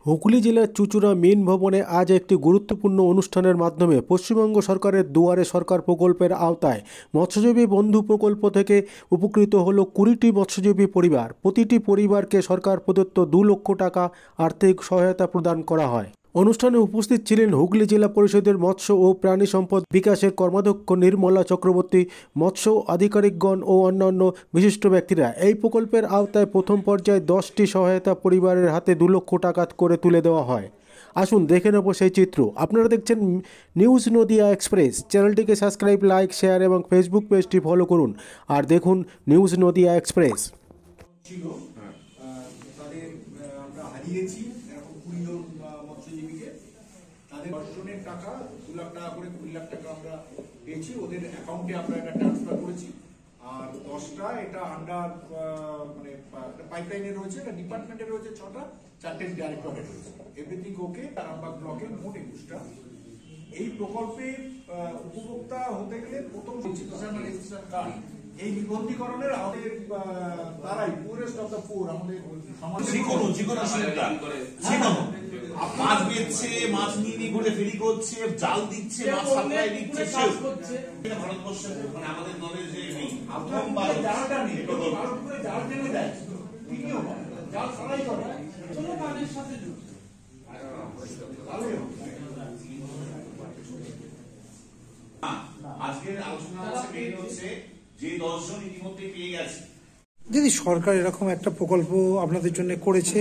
হুগলি জেলার চুঁচুড়া মিন ভবনে আজ একটি গুরুত্বপূর্ণ অনুষ্ঠানের মাধ্যমে পশ্চিমবঙ্গ সরকারের দুয়ারে সরকার প্রকল্পের আওতায় মৎস্যজীবী বন্ধু প্রকল্প থেকে উপকৃত হলো 20টি মৎস্যজীবী পরিবার। প্রতিটি পরিবারকে সরকার প্রদত্ত 2 লক্ষ টাকা আর্থিক সহায়তা প্রদান করা হয়। অনুষ্ঠানে উপস্থিত ছিলেন হুগলি জেলা পরিষদের মৎস্য ও প্রাণী সম্পদ বিকাশের কর্মাধ্যক্ষ নির্মলা চক্রবর্তী, মৎস্য আধিকারিকগণ ও অন্যান্য বিশিষ্ট ব্যক্তিরা। এই প্রকল্পের আওতায় প্রথম পর্যায়ে 10টি সহায়তা পরিবারের হাতে 2 লক্ষ টাকা করে তুলে দেওয়া হয়। আসুন দেখে নেব সেই চিত্র। আপনারা দেখছেন নিউজ নদিয়া এক্সপ্রেস। চ্যানেলটিকে সাবস্ক্রাইব, লাইক, শেয়ার এবং ফেসবুক পেজটি ফলো করুন। আর দেখুন নিউজ নদিয়া এক্সপ্রেস। তাদের আমরা হারিয়েছি এরকম 20 জন মৎস্যজীবীকে। তাদের 10 জনের টাকা 2 লাখ টাকা করে 20 লাখ টাকা আমরা পেয়েছি, ওদের অ্যাকাউন্টে আমরা এটা ট্রান্সফার করেছি। আর 10টা এটা আন্ডার মানে পাইপলাইনে রয়েছে, এটা ডিপার্টমেন্টে রয়েছে 6টা, 4টে ডাইরেক্টরে রয়েছে। Everything okay. আরামবাগ ব্লকে মোট 21টা। এই প্রকল্পের উপভোক্তা হতে গেলে প্রথম রেজিস্ট্রেশন কার্ড, এই নিবন্ধীকরণের আমাদের তারাই পুরেস্ট অফ দ্য পুর আমাদের মাছ বেচছে, মাছ নিয়ে ঘুরে ফেরি করছে, জাল দিচ্ছে, মাছ সাপ্লাই দিচ্ছে, ভারতবর্ষে মানে আমাদের দলের যে প্রথমবার জালটা নিয়ে জাল টেনে দেয়, তিনিও জাল ছাড়াই করে কোনো কাজের সাথে যুক্ত। আজকের আলোচনা হচ্ছে যে 10 জন ইতিমধ্যে পেয়ে গেছে। যদি সরকার এরকম একটা প্রকল্প আপনাদের জন্য করেছে,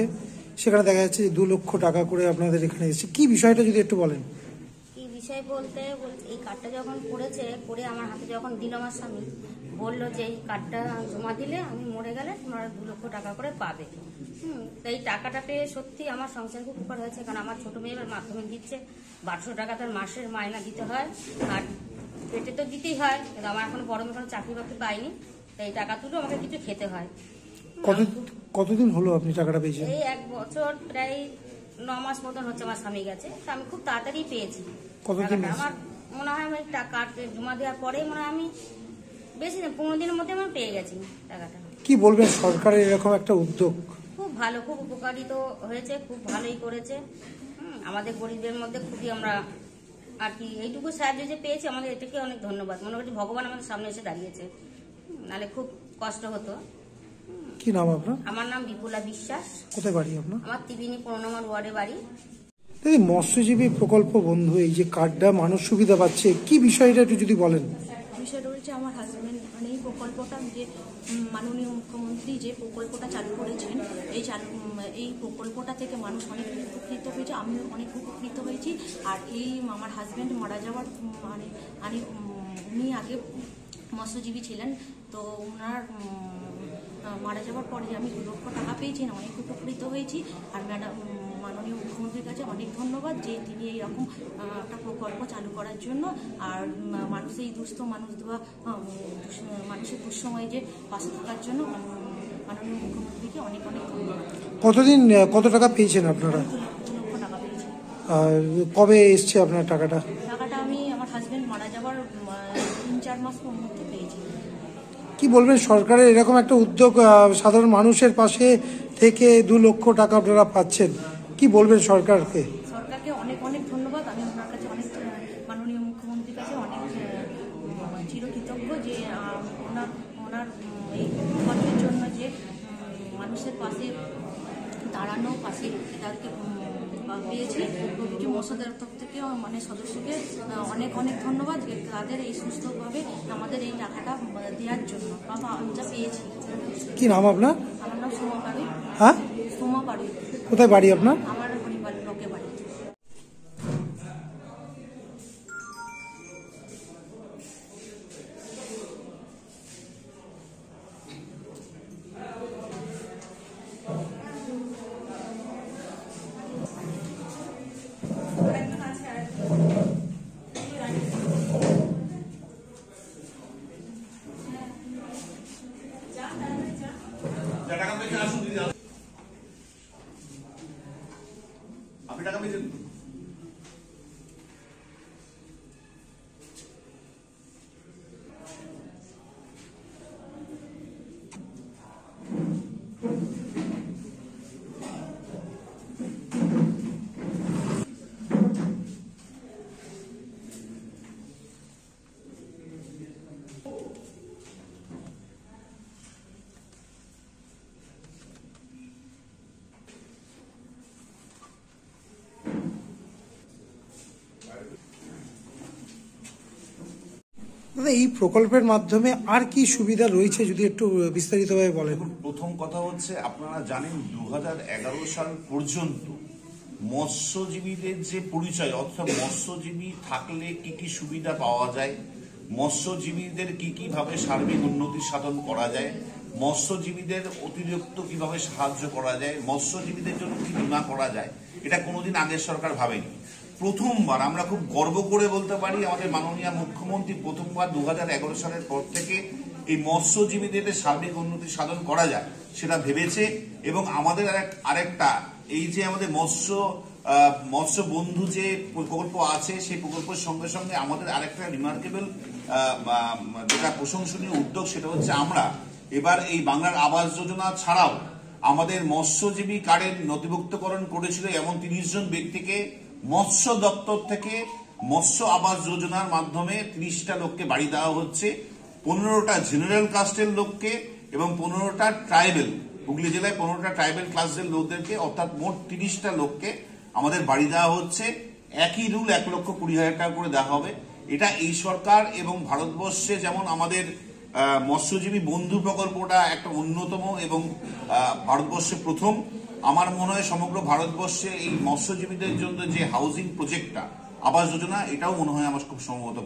সেখানে দেখা যাচ্ছে 2 লক্ষ টাকা করে আপনাদের এখানে এসেছে, কি বিষয়টা যদি একটু বলেন। কি বিষয় বলতে এই কার্ডটা যখন করে আমার হাতে যখন দিল আমার স্বামী, বললো যে এই কার্ডটা জমা দিলে আমি মরে গেলে তোমরা 2 লক্ষ টাকা করে পাবে। তো এই টাকাটা পেয়ে সত্যি আমার সংসার খুব উপকার হয়েছে, কারণ আমার ছোট মেয়ে এবার মাধ্যমিক দিচ্ছে, 1200 টাকা তার মাসের মাইনা দিতে হয়, আর পেটে তো দিতেই হয়, কিন্তু আমার এখন বড় মেয়ে চাকরি বাকরি পাইনি, তো এই টাকা তুলে আমাকে কিছু খেতে হয়। কতদিন হলো আপনি টাকাটা পেয়েছেন? এই 1 বছর প্রায় 9 মাস মতন হচ্ছে আমার স্বামী গেছে, তো আমি খুব তাড়াতাড়ি পেয়েছি। আমার মনে হয় আমি টাকা জমা দেওয়ার পরেই মনে হয় আমি বেশি দিন 15 দিনের মধ্যে আমি পেয়ে গেছি টাকাটা। কি বলবেন সরকারের এরকম একটা উদ্যোগ? খুব ভালো, খুব উপকারিত হয়েছে, খুব ভালোই করেছে। আমাদের গরিবদের মধ্যে খুবই আমরা আর কি এইটুকু সাহায্য যে পেয়েছি, আমাদের এটাকে অনেক ধন্যবাদ। মনে করছি ভগবান আমাদের সামনে এসে দাঁড়িয়েছে, নাহলে খুব কষ্ট হতো। কি নাম আপনার? আমার নাম বিপুলা বিশ্বাস। কোথায় বাড়ি আপনার? আমার ত্রিবেণী 15 নম্বর ওয়ার্ডে বাড়ি। এই মৎস্যজীবী প্রকল্প বন্ধু, এই যে কার্ডটা মানুষ সুবিধা পাচ্ছে, কি বিষয়টা একটু যদি বলেন। বিষয়টা হচ্ছে আমার হাজব্যান্ড মানে এই প্রকল্পটা যে মাননীয় মুখ্যমন্ত্রী যে প্রকল্পটা চালু করেছেন, এই প্রকল্পটা থেকে মানুষ অনেক উপকৃত হয়েছে, আমিও অনেক উপকৃত হয়েছি। আর এই আমার হাজব্যান্ড মারা যাওয়ার মানে উনি আগে মৎস্যজীবী ছিলেন, তো ওনার মারা যাওয়ার পরে আমি 2 লক্ষ টাকা পেয়েছি, অনেক উপকৃত হয়েছি। আর মাননীয় মুখ্যমন্ত্রীর কাছে অনেক ধন্যবাদ যে তিনি এইরকম একটা প্রকল্প চালু করার জন্য, আর মানুষের এই দুস্থ মানুষের দুঃসময়ে যে পাশে থাকার জন্য মাননীয় মুখ্যমন্ত্রীকে অনেক অনেক ধন্যবাদ। কত টাকা পেয়েছেন আপনারা? 2 লক্ষ টাকা পেয়েছি। আর কবে এসছে আপনার টাকাটা? টাকাটা আমি আমার হাজব্যান্ড মারা যাওয়ার 3-4 মাস মধ্যে পেয়েছি। কি বলবেন সরকারের এরকম একটা উদ্যোগ, সাধারণ মানুষের পাশে থেকে 2 লক্ষ টাকা আপনারা পাচ্ছেন, কি বলবেন সরকারকে? সরকারকে অনেক অনেক ধন্যবাদ। আমি ওনার কাছে অনেক মাননীয় মুখ্যমন্ত্রীর কাছে অনেক চিরকৃতজ্ঞ যে ওনার এই প্রকল্পের জন্য যে মানুষের পাশে দাঁড়ানো, পাশে তাদেরকে পেয়েছি। প্রতিটি মৎস্যদের তরফ থেকে মানে সদস্যকে অনেক অনেক ধন্যবাদ যে তাদের এই সুস্থভাবে আমাদের এই টাকাটা দেওয়ার জন্য আমরা পেয়েছি। কি নাম আপনার? আমার নাম সোমা পাড়ুই। হ্যাঁ, সোমা পাড়ুই। কোথায় বাড়ি আপনার? আমার পরিবার লোকে বাড়ি। দাদা, এই প্রকল্পের মাধ্যমে আর কি সুবিধা রয়েছে যদি একটু বিস্তারিতভাবে বলেন। দেখুন, প্রথম কথা হচ্ছে আপনারা জানেন 2011 সাল পর্যন্ত মৎস্যজীবীদের যে পরিচয়, অর্থাৎ মৎস্যজীবী থাকলে কি কি সুবিধা পাওয়া যায়, মৎস্যজীবীদের কি কিভাবে সার্বিক উন্নতি সাধন করা যায়, মৎস্যজীবীদের অতিরিক্ত কিভাবে সাহায্য করা যায়, মৎস্যজীবীদের জন্য কি বীমা করা যায়, এটা কোনোদিন আগের সরকার ভাবেনি। প্রথমবার আমরা খুব গর্ব করে বলতে পারি, আমাদের মাননীয় মুখ্যমন্ত্রী প্রথমবার 2011 সালের পর থেকে এই মৎস্যজীবীদের সার্বিক উন্নতি সাধন করা যায় সেটা ভেবেছে। এবং আমাদের আরেকটা এই যে আমাদের মৎস্য বন্ধু যে প্রকল্প আছে, সেই প্রকল্পের সঙ্গে সঙ্গে আমাদের আরেকটা রিমার্কেবল যেটা প্রশংসনীয় উদ্যোগ, সেটা হচ্ছে আমরা এবার এই বাংলার আবাস যোজনা ছাড়াও আমাদের মৎস্যজীবী কার্ডের নথিভুক্তকরণ করেছিল এমন 30 জন ব্যক্তিকে মৎস্য দপ্তর থেকে মৎস্য আবাস যোজনার মাধ্যমে 30টা লোককে বাড়ি দেওয়া হচ্ছে। 15টা জেনারেল কাস্টের লোককে এবং 15টা ট্রাইবেল, হুগলি জেলায় 15টা ট্রাইবেল ক্লাসের লোকদেরকে, অর্থাৎ মোট 30টা লোককে আমাদের বাড়ি দেওয়া হচ্ছে। একই রুল 1,20,000 টাকা করে দেওয়া হবে। এটা এই সরকার এবং ভারতবর্ষে যেমন আমাদের মৎস্যজীবী বন্ধু প্রকল্পটা একটা অন্যতম এবং ভারতবর্ষে প্রথম, আমার মনে হয় সমগ্র ভারতবর্ষে এই মৎস্যজীবীদের জন্য যে হাউজিং প্রজেক্টটা আবাস যোজনা, এটাও মনে হয় আমার খুব সম্ভবত